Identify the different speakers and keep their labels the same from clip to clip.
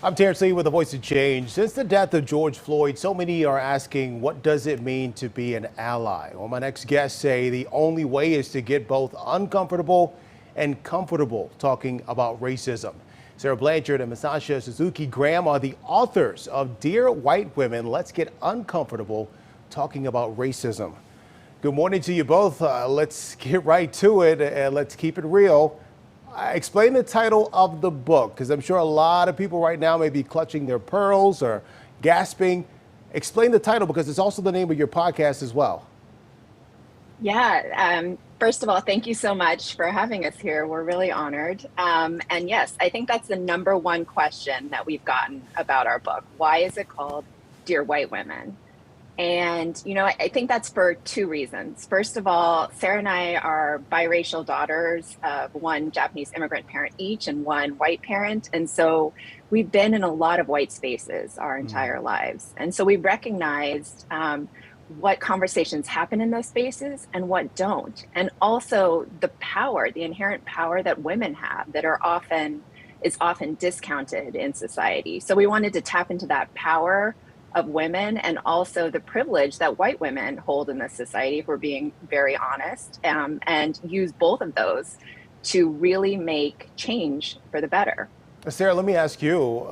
Speaker 1: I'm Terrence Lee with The Voice of Change. Since the death of George Floyd, so many are asking, what does it mean to be an ally? Well, my next guests say the only way is to get both uncomfortable and comfortable talking about racism. Sarah Blanchard and Masasha Suzuki Graham are the authors of Dear White Women, Let's Get Uncomfortable Talking About Racism. Good morning to you both. Let's get right to it and let's keep it real. Explain the title of the book, because I'm sure a lot of people right now may be clutching their pearls or gasping. Explain the title, because it's also the name of your podcast as well.
Speaker 2: Yeah, first of all, thank you so much for having us here. We're really honored. And yes, I think that's the number one question that we've gotten about our book. Why is it called Dear White Women? And, I think that's for two reasons. First of all, Sarah and I are biracial daughters of one Japanese immigrant parent each and one white parent. And so we've been in a lot of white spaces our entire lives. And so we recognized what conversations happen in those spaces and what don't. And also the power, the inherent power that women have that is often discounted in society. So we wanted to tap into that power of women and also the privilege that white women hold in this society, if we're being very honest, and use both of those to really make change for the better.
Speaker 1: Sarah, let me ask you,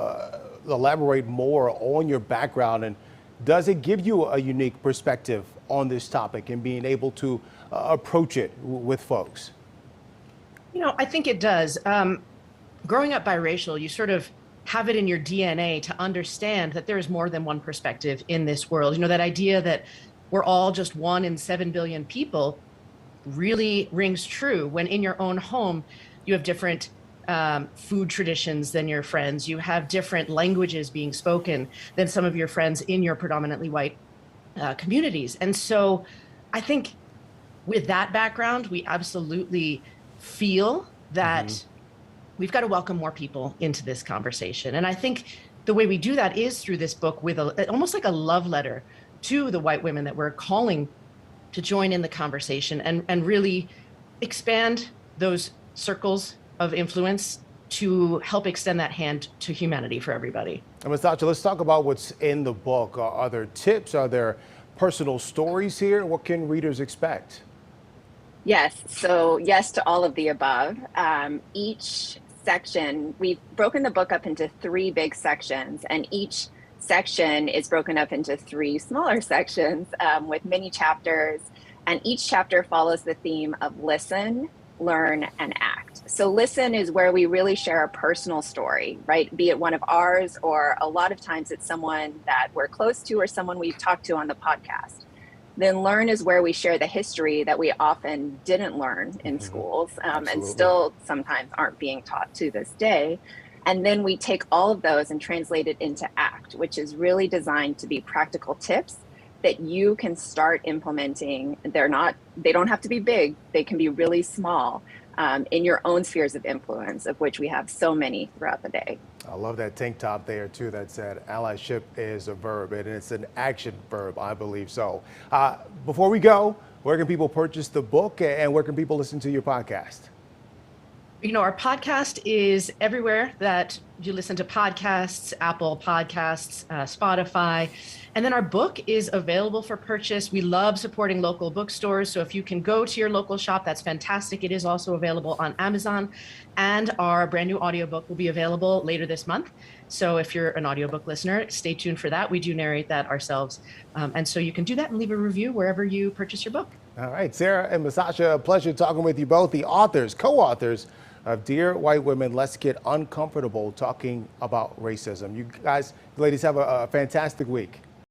Speaker 1: elaborate more on your background, and does it give you a unique perspective on this topic and being able to approach it with folks?
Speaker 3: I think it does. Growing up biracial, you sort of have it in your DNA to understand that there is more than one perspective in this world. That idea that we're all just 1 in 7 billion people really rings true when in your own home you have different food traditions than your friends. You have different languages being spoken than some of your friends in your predominantly white communities. And so I think with that background, we absolutely feel that we've got to welcome more people into this conversation. And I think the way we do that is through this book with almost like a love letter to the white women that we're calling to join in the conversation and really expand those circles of influence to help extend that hand to humanity for everybody.
Speaker 1: And Masasha, let's talk about what's in the book. Are there tips? Are there personal stories here? What can readers expect?
Speaker 2: Yes. So yes to all of the above. Each section, we've broken the book up into 3 big sections, and each section is broken up into 3 smaller sections with mini chapters. And each chapter follows the theme of listen, learn, and act. So listen is where we really share a personal story, right? Be it one of ours, or a lot of times it's someone that we're close to or someone we've talked to on the podcast. Then learn is where we share the history that we often didn't learn in schools and still sometimes aren't being taught to this day. And then we take all of those and translate it into ACT, which is really designed to be practical tips that you can start implementing. They don't have to be big. They can be really small in your own spheres of influence, of which we have so many throughout the day.
Speaker 1: I love that tank top there too that said allyship is a verb, and it's an action verb, I believe so. Before we go, where can people purchase the book and where can people listen to your podcast?
Speaker 3: Our podcast is everywhere that you listen to podcasts, Apple Podcasts, Spotify. And then our book is available for purchase. We love supporting local bookstores. So if you can go to your local shop, that's fantastic. It is also available on Amazon. And our brand new audiobook will be available later this month. So if you're an audiobook listener, stay tuned for that. We do narrate that ourselves. And so you can do that and leave a review wherever you purchase your book.
Speaker 1: All right, Sarah and Masasha, a pleasure talking with you both, the authors, co-authors of Dear White Women, Let's Get Uncomfortable Talking About Racism. You guys, ladies, have a fantastic week.